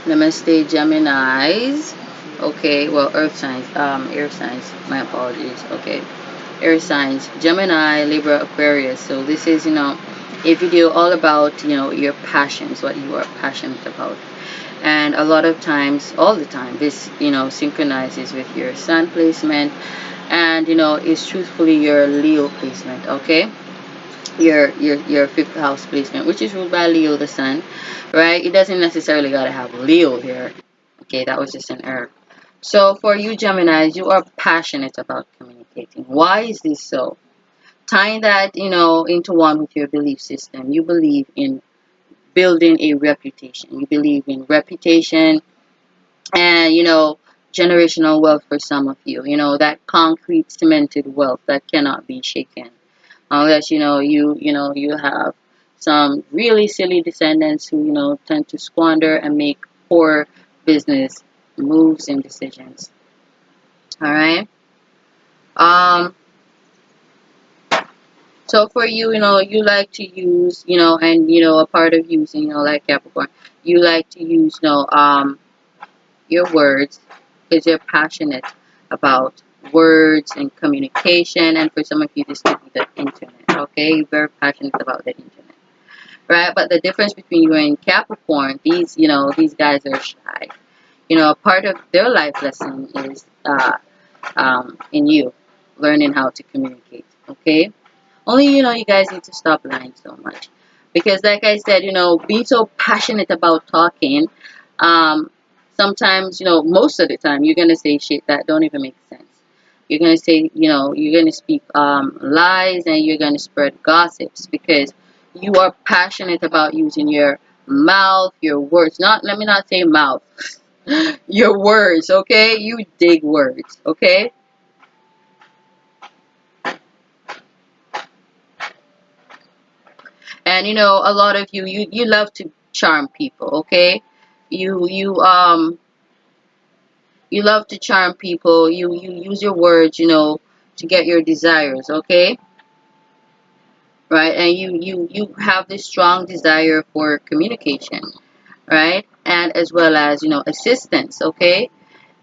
Namaste, Geminis. Okay, well, earth signs, air signs, my apologies. Okay, air signs, Gemini, Libra, Aquarius. So this is, a video all about, your passions, what you are passionate about. And a lot of times, all the time, this, synchronizes with your sun placement, and, is truthfully your Leo placement, okay? Your fifth house placement, which is ruled by Leo the sun, right? It doesn't necessarily gotta have Leo there. Okay, that was just an error. So for you Geminis, you are passionate about communicating. Why is this so? Tying that, into one with your belief system. You believe in building a reputation. You believe in reputation and, generational wealth for some of you. That concrete cemented wealth that cannot be shaken unless you have some really silly descendants who tend to squander and make poor business moves and decisions. All right. um so for you, you like to use, and a part of using, like Capricorn, you like to use, your words because you're passionate about words and communication. And for some of you, this could be the internet. Okay, you're very passionate about the internet, right? But the difference between you and Capricorn, these guys are shy. A part of their life lesson is in you learning how to communicate. Okay, only you guys need to stop lying so much, because like I said, being so passionate about talking, um, sometimes, most of the time, you're gonna say shit that don't even make sense. You're gonna say, you're gonna speak lies, and you're gonna spread gossips because you are passionate about using your mouth, your words. Not let me not say mouth, your words. Okay, you dig words. Okay, and a lot of you love to charm people. Okay, you you love to charm people. You use your words, to get your desires. Okay, right? And you have this strong desire for communication, right? And as well as, assistance. Okay,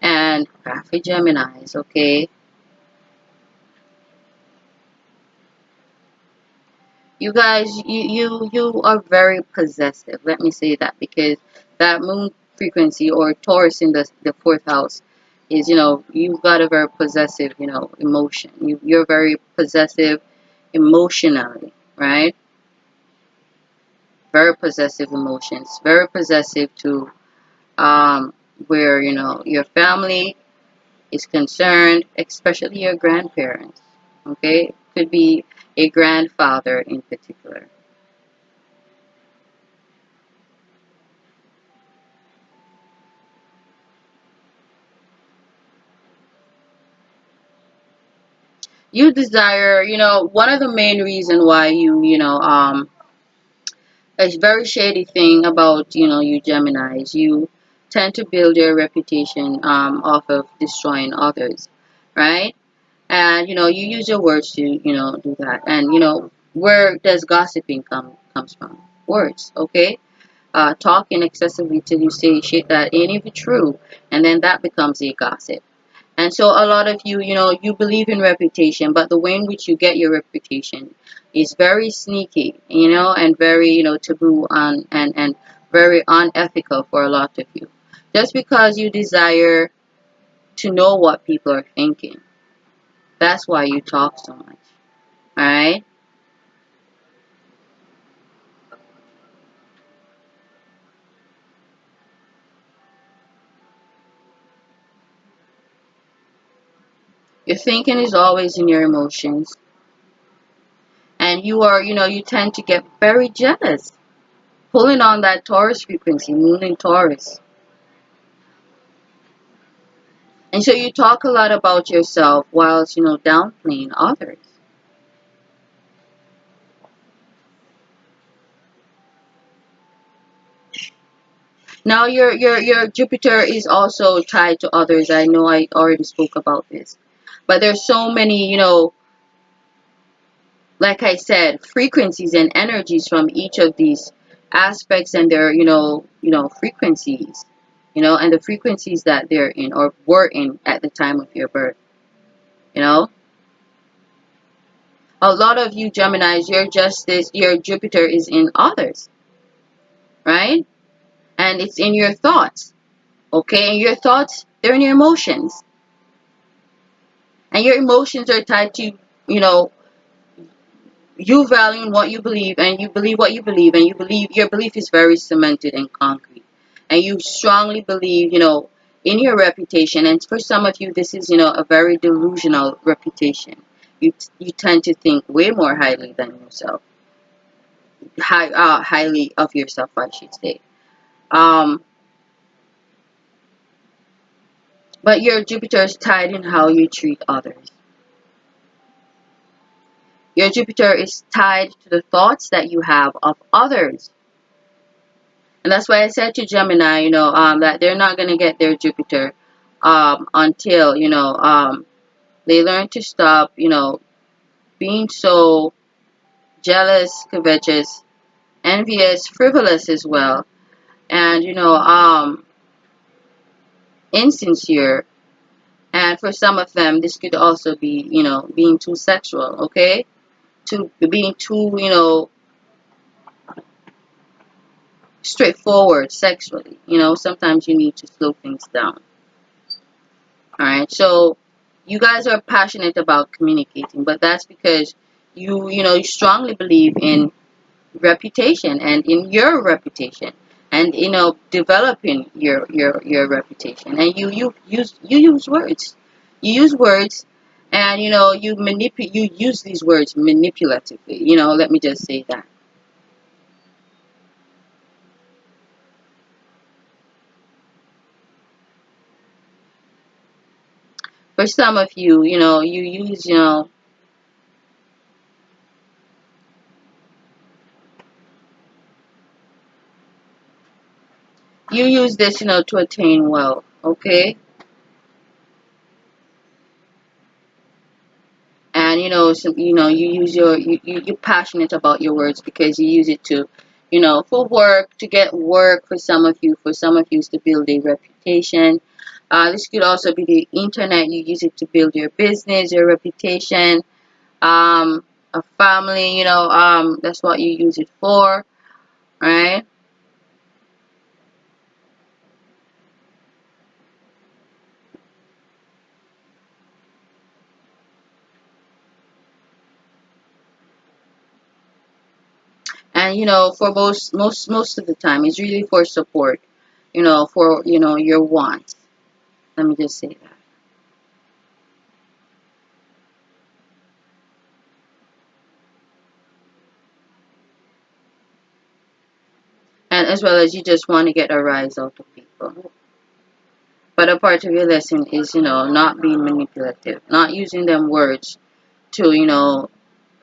and crafty Geminis. Okay, you guys, you are very possessive. Let me say that, because that moon frequency or Taurus in the fourth house is, you've got a very possessive, emotion. You're very possessive emotionally, right? Very possessive emotions, very possessive to where, your family is concerned, especially your grandparents. Okay, could be a grandfather in particular. You desire, one of the main reason why a very shady thing about, you Geminis, you tend to build your reputation off of destroying others, right? And you use your words to, do that. And where does gossiping comes from? Words. Okay, talking excessively till you say shit that ain't even true, and then that becomes a gossip. And so a lot of you, you believe in reputation, but the way in which you get your reputation is very sneaky, and very, taboo and very unethical for a lot of you. Just because you desire to know what people are thinking. That's why you talk so much. Alright? Your thinking is always in your emotions. And you are, you tend to get very jealous. Pulling on that Taurus frequency, moon in Taurus. And so you talk a lot about yourself whilst, downplaying others. Now your Jupiter is also tied to others. I know I already spoke about this. But there's so many, like I said, frequencies and energies from each of these aspects and their, frequencies. and the frequencies that they're in or were in at the time of your birth. You know, a lot of you Geminis, your Jupiter is in others, right? And it's in your thoughts, okay? And your thoughts, they're in your emotions. And your emotions are tied to, you know, you valuing what you believe, and you believe what you believe, and you believe your belief is very cemented and concrete. And you strongly believe, in your reputation. And for some of you, this is, a very delusional reputation. You tend to think way more highly than yourself. Highly of yourself, I should say. Um, but your Jupiter is tied in how you treat others. Your Jupiter is tied to the thoughts that you have of others. And that's why I said to Gemini, that they're not going to get their Jupiter until, they learn to stop, being so jealous, covetous, envious, frivolous as well, and, insincere. And for some of them, this could also be, being too sexual, okay? To being too, straightforward sexually. Sometimes you need to slow things down. All right. So you guys are passionate about communicating, but that's because you strongly believe in reputation and in your reputation, and developing your reputation. And you use words. You use words, and you use these words manipulatively. Let me just say that. For some of you, you use, this, to attain wealth, okay? And you use you're passionate about your words because you use it to, for work, to get work. For some of you, is to build a reputation. This could also be the internet. You use it to build your business, your reputation, a family. That's what you use it for, right? And for most of the time, it's really for support. For your wants. Let me just say that. And as well as you just want to get a rise out of people. But a part of your lesson is, not being manipulative, not using them words to,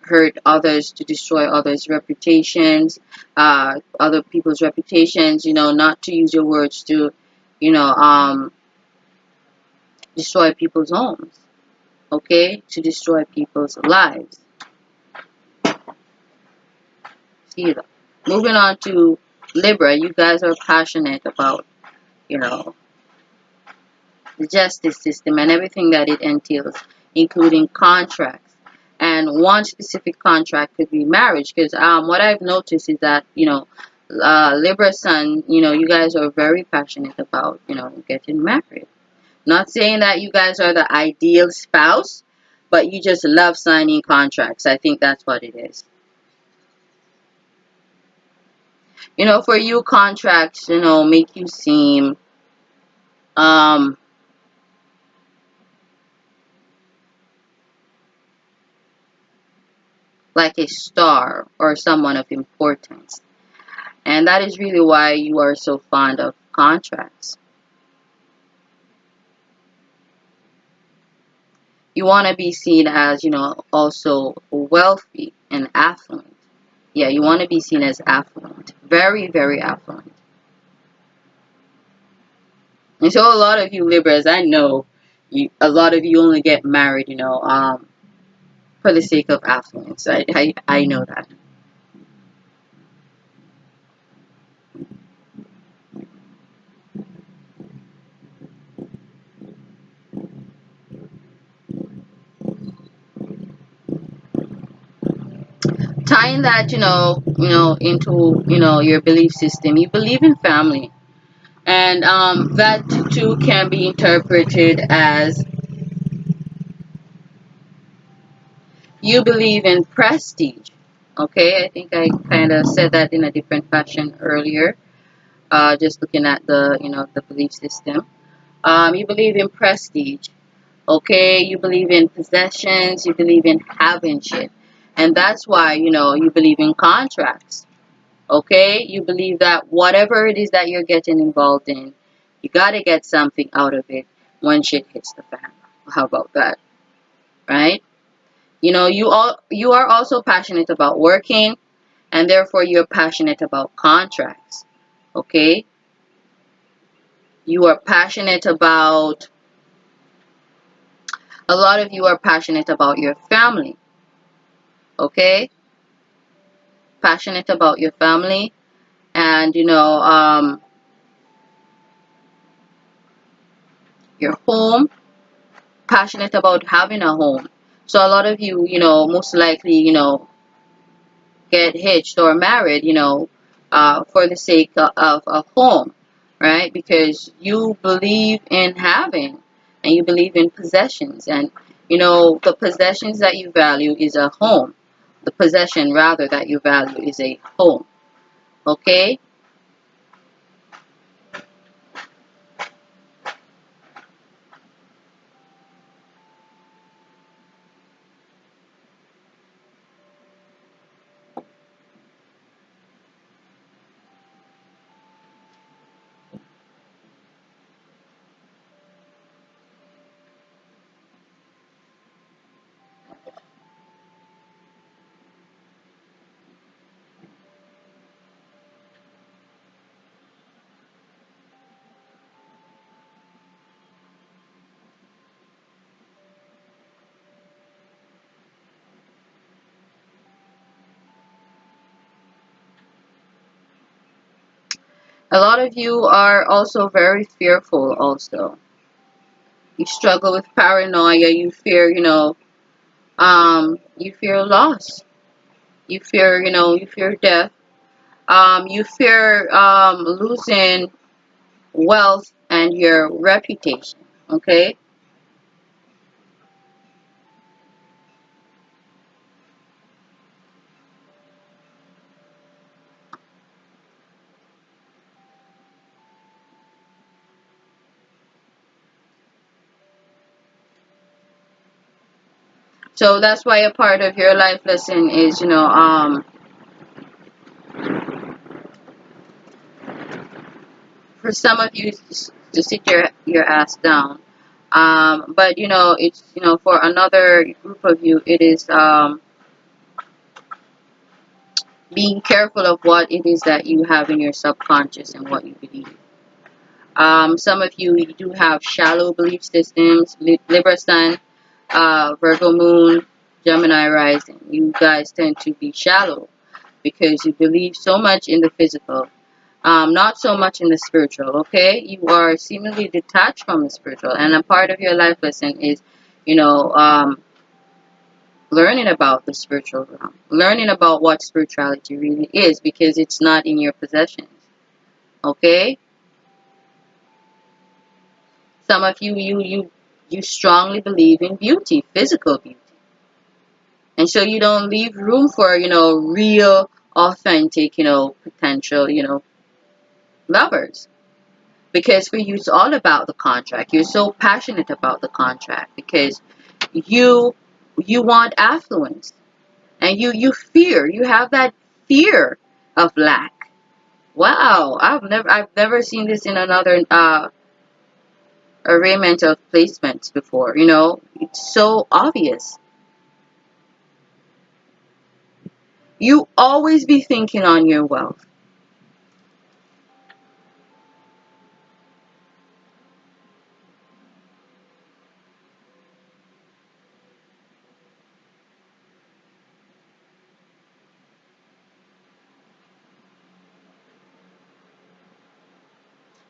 hurt others, to destroy others' reputations, other people's reputations, not to use your words to, you know, um, destroy people's homes, okay? To destroy people's lives. See that? Moving on to Libra, you guys are passionate about, you know, the justice system and everything that it entails, including contracts. And one specific contract could be marriage, because what I've noticed is that, Libra Sun, you guys are very passionate about, getting married. Not saying that you guys are the ideal spouse, but you just love signing contracts. I think that's what it is. For you, contracts, make you seem um like a star or someone of importance. And that is really why you are so fond of contracts. You want to be seen as, also wealthy and affluent. Yeah, you want to be seen as affluent. Very, very affluent. And so a lot of you Libras, I know a lot of you only get married, for the sake of affluence. I know that. tying that, into, your belief system. You believe in family, and that too can be interpreted as you believe in prestige. Okay, I think I kind of said that in a different fashion earlier. Just looking at the belief system. You believe in prestige. Okay, you believe in possessions. You believe in having shit, and that's why you believe in contracts. Okay, you believe that whatever it is that you're getting involved in, you gotta get something out of it when shit hits the fan. How about that, right? You are also passionate about working, and therefore you're passionate about contracts. Okay, you are passionate about a lot of you are passionate about your family. Okay, passionate about your family, and your home, passionate about having a home. So a lot of you, most likely, get hitched or married, for the sake of a home, right? Because you believe in having, and you believe in possessions, and the possessions that you value is a home. The possession, rather, that you value is a home. Okay? A lot of you are also very fearful. Also, you struggle with paranoia. You fear, you fear loss. You fear death. You fear losing wealth and your reputation. Okay, so that's why a part of your life lesson is, for some of you to sit your ass down. But it's for another group of you, it is being careful of what it is that you have in your subconscious and what you believe. Some of you do have shallow belief systems. Libra Sun, Virgo Moon, Gemini Rising. You guys tend to be shallow because you believe so much in the physical, not so much in the spiritual. Okay, you are seemingly detached from the spiritual, and a part of your life lesson is, you know, um, learning about the spiritual realm, learning about what spirituality really is, because it's not in your possessions. Okay, some of you strongly believe in beauty, physical beauty, and so you don't leave room for real, authentic, potential, lovers. Because for you, it's all about the contract. You're so passionate about the contract because you you want affluence, and you have that fear of lack. Wow, I've never seen this in another arraignment of placements before. It's so obvious. You always be thinking on your wealth,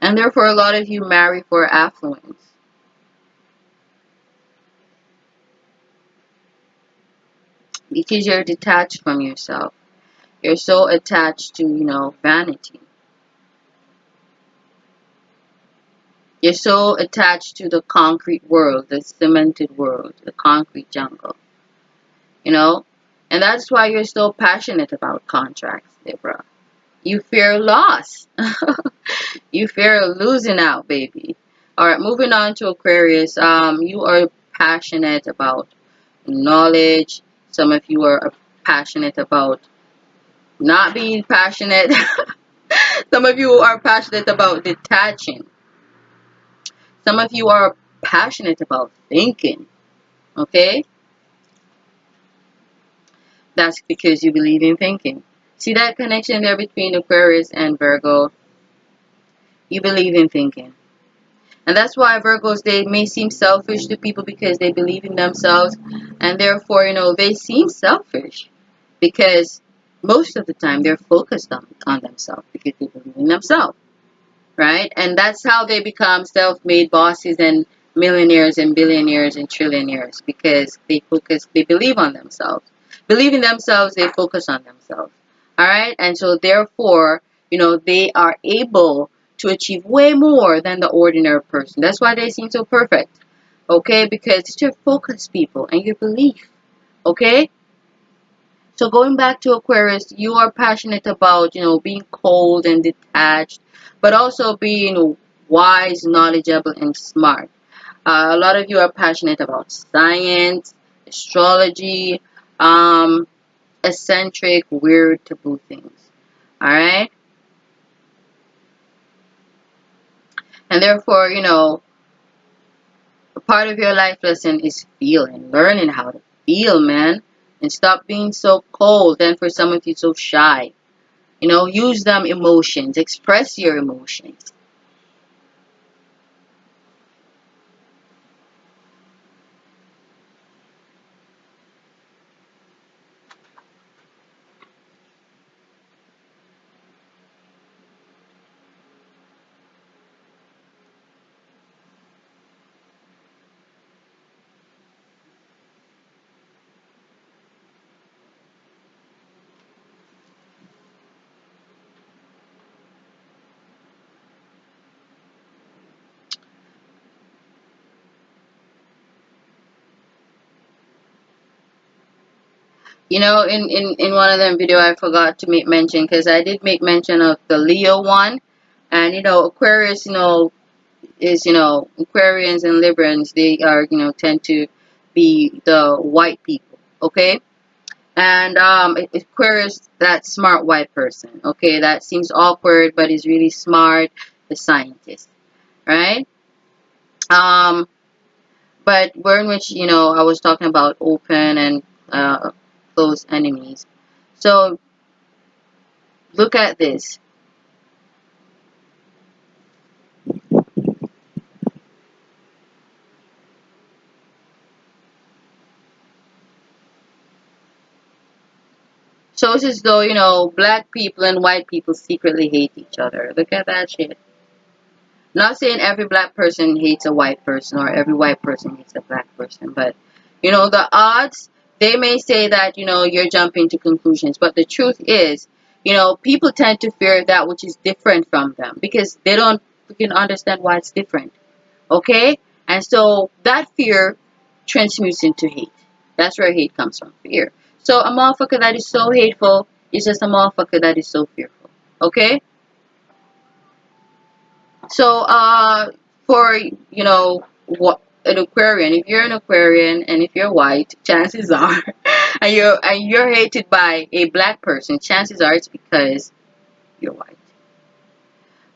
and therefore a lot of you marry for affluence because you're detached from yourself. You're so attached to, vanity. You're so attached to the concrete world, the cemented world, the concrete jungle, you know? And that's why you're so passionate about contracts, Libra. You fear loss. You fear losing out, baby. All right, moving on to Aquarius. You are passionate about knowledge. Some of you are passionate about not being passionate. Some of you are passionate about detaching. Some of you are passionate about thinking. Okay? That's because you believe in thinking. See that connection there between Aquarius and Virgo? You believe in thinking. And that's why Virgos, they may seem selfish to people because they believe in themselves. And therefore, they seem selfish because most of the time they're focused on themselves because they believe in themselves. Right? And that's how they become self-made bosses and millionaires and billionaires and trillionaires because they believe on themselves. Believe in themselves, they focus on themselves. All right? And so therefore, they are able to achieve way more than the ordinary person. That's why they seem so perfect. Okay? Because it's your focus, people, and your belief. Okay? So going back to Aquarius, you are passionate about, being cold and detached, but also being wise, knowledgeable, and smart. A lot of you are passionate about science, astrology, um, eccentric, weird, taboo things. All right? And therefore, a part of your life lesson is feeling, learning how to feel, man. And stop being so cold and for some of you so shy. Use them emotions, express your emotions. In one of them video, I forgot to make mention because I did make mention of the Leo one. And, Aquarius, is, Aquarians and Librans, they are, tend to be the white people. Okay. And Aquarius, that smart white person. Okay. That seems awkward, but is really smart. The scientist. Right. Um, but we're in which, I was talking about open and close enemies. So look at this. Shows as though, black people and white people secretly hate each other. Look at that shit. Not saying every black person hates a white person or every white person hates a black person, but, the odds, they may say that, you're jumping to conclusions, but the truth is, people tend to fear that which is different from them because they don't freaking understand why it's different. Okay? And so that fear transmutes into hate. That's where hate comes from, fear. So a motherfucker that is so hateful is just a motherfucker that is so fearful. Okay? So for what an Aquarian, if you're an Aquarian and if you're white, chances are and you're hated by a black person, chances are it's because you're white.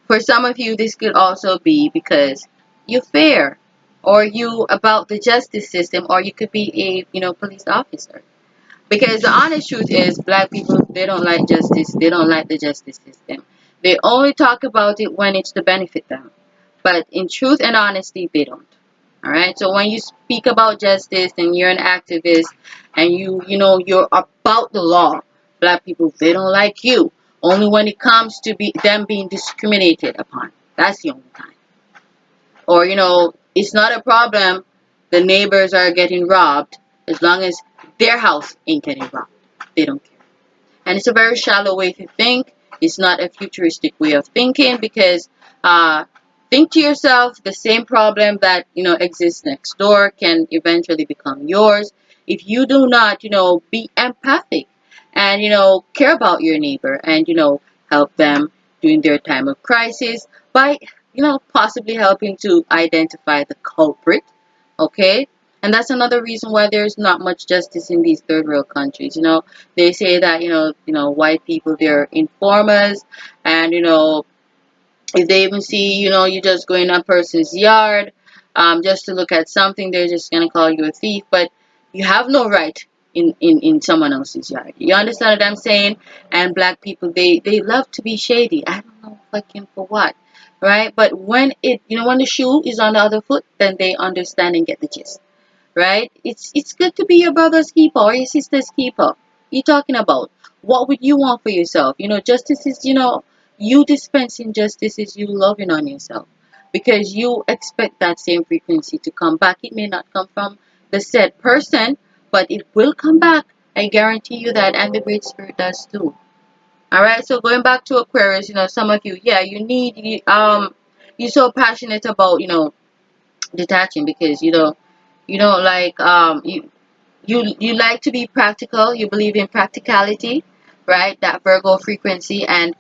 For some of you, this could also be because you fear, or you about the justice system, or you could be a police officer. Because the honest truth is, black people, they don't like justice. They don't like the justice system. They only talk about it when it's to benefit them. But in truth and honesty, they don't. All right. So when you speak about justice and you're an activist and you're about the law, black people, they don't like you. Only when it comes to them being discriminated upon. That's the only time. Or it's not a problem. The neighbors are getting robbed as long as their house ain't getting robbed. They don't care. And it's a very shallow way to think. It's not a futuristic way of thinking because uh, think to yourself the same problem that exists next door can eventually become yours if you do not be empathic and care about your neighbor and help them during their time of crisis by possibly helping to identify the culprit. Okay, and that's another reason why there's not much justice in these third world countries. They say that white people, they're informers, and if they even see you just go in a person's yard just to look at something, they're just gonna call you a thief. But you have no right in someone else's yard. You understand what I'm saying? And black people, they love to be shady. I don't know fucking for what, right? But when when the shoe is on the other foot, then they understand and get the gist, right? It's good to be your brother's keeper or your sister's keeper. You talking about what would you want for yourself? Justice is you dispensing justice is you loving on yourself because you expect that same frequency to come back. It may not come from the said person, but it will come back. I guarantee you that, and the Great Spirit does too. All right. So going back to Aquarius, some of you, yeah, you're so passionate about detaching because like you like to be practical. You believe in practicality, right? That Virgo frequency, and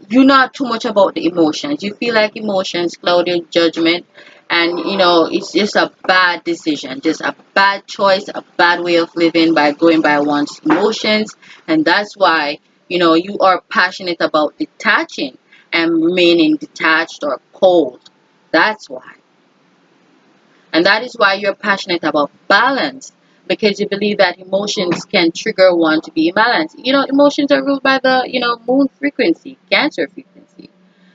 you're not too much about the emotions. You feel like emotions cloud your judgment, and it's just a bad decision, just a bad choice, a bad way of living by going by one's emotions. And that's why you are passionate about detaching and remaining detached or cold. That's why. And that is why you're passionate about balance, because you believe that emotions can trigger one to be imbalanced. Emotions are ruled by the, moon frequency, Cancer frequency,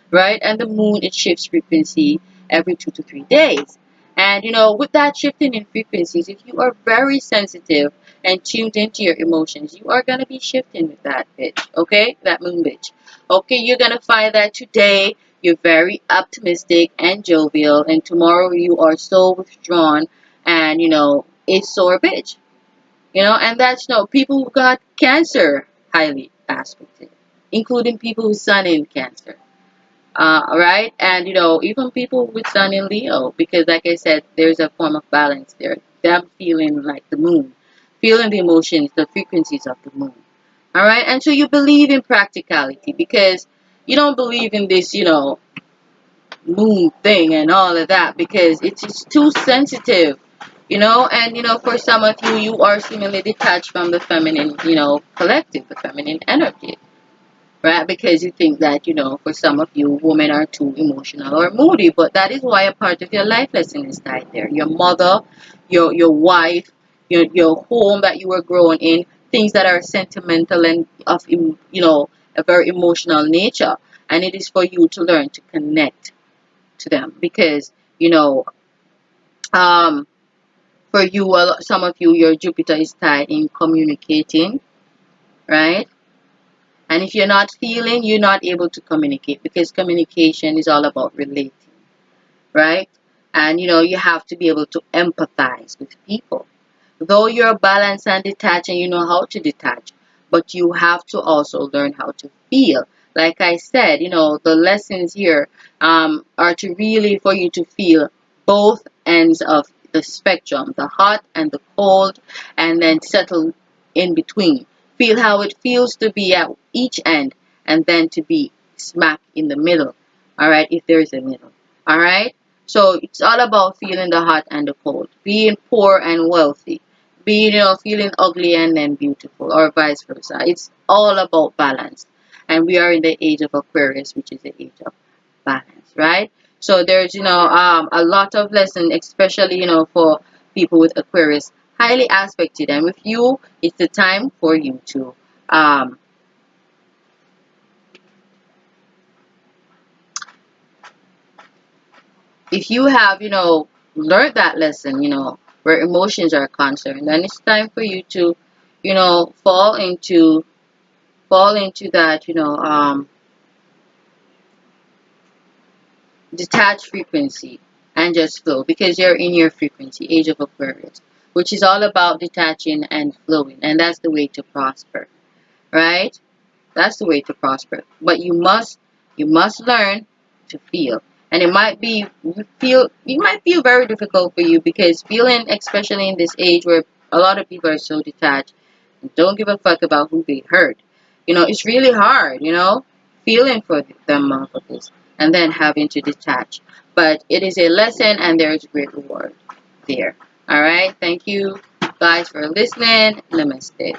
right? And the moon, it shifts frequency every 2 to 3 days. And with that shifting in frequencies, if you are very sensitive and tuned into your emotions, you are gonna be shifting with that bitch, okay? That moon bitch. Okay, you're gonna find that today you're very optimistic and jovial, and tomorrow you are so withdrawn and it's sore bitch. And that's people who got cancer highly aspected, including people who sun in cancer. Right? And even people with Sun in Leo, because like I said, there's a form of balance there. Them feeling like the moon, feeling the emotions, the frequencies of the moon. All right, and so you believe in practicality because you don't believe in this, moon thing and all of that because it's just too sensitive. And for some of you, you are seemingly detached from the feminine, collective, the feminine energy, right? Because you think that, for some of you, women are too emotional or moody, but that is why a part of your life lesson is tied there. Your mother, your wife, your home that you were growing in, things that are sentimental and of, a very emotional nature. And it is for you to learn to connect to them because, um, for you, well, some of you, your Jupiter is tied in communicating, right? And if you're not feeling, you're not able to communicate because communication is all about relating, right? And you have to be able to empathize with people. Though you're balanced and detached and you know how to detach, but you have to also learn how to feel. Like I said, the lessons here are to really for you to feel both ends of the spectrum, the hot and the cold, and then settle in between. Feel how it feels to be at each end and then to be smack in the middle. All right, if there's a middle. All right. So it's all about feeling the hot and the cold, being poor and wealthy, being, feeling ugly and then beautiful, or vice versa. It's all about balance. And we are in the age of Aquarius, which is the age of balance, right? So there's, a lot of lesson, especially, for people with Aquarius, highly aspected. And with you, it's the time for you to, if you have, learned that lesson, where emotions are concerned, then it's time for you to, fall into that, detached frequency and just flow because you're in your frequency, age of Aquarius, which is all about detaching and flowing, and that's the way to prosper, right? That's the way to prosper. But you must learn to feel. And it might feel very difficult for you, because feeling, especially in this age where a lot of people are so detached and don't give a fuck about who they hurt. It's really hard, feeling for them motherfuckers and then having to detach. But it is a lesson, and there is great reward there. Alright, thank you guys for listening. Namaste.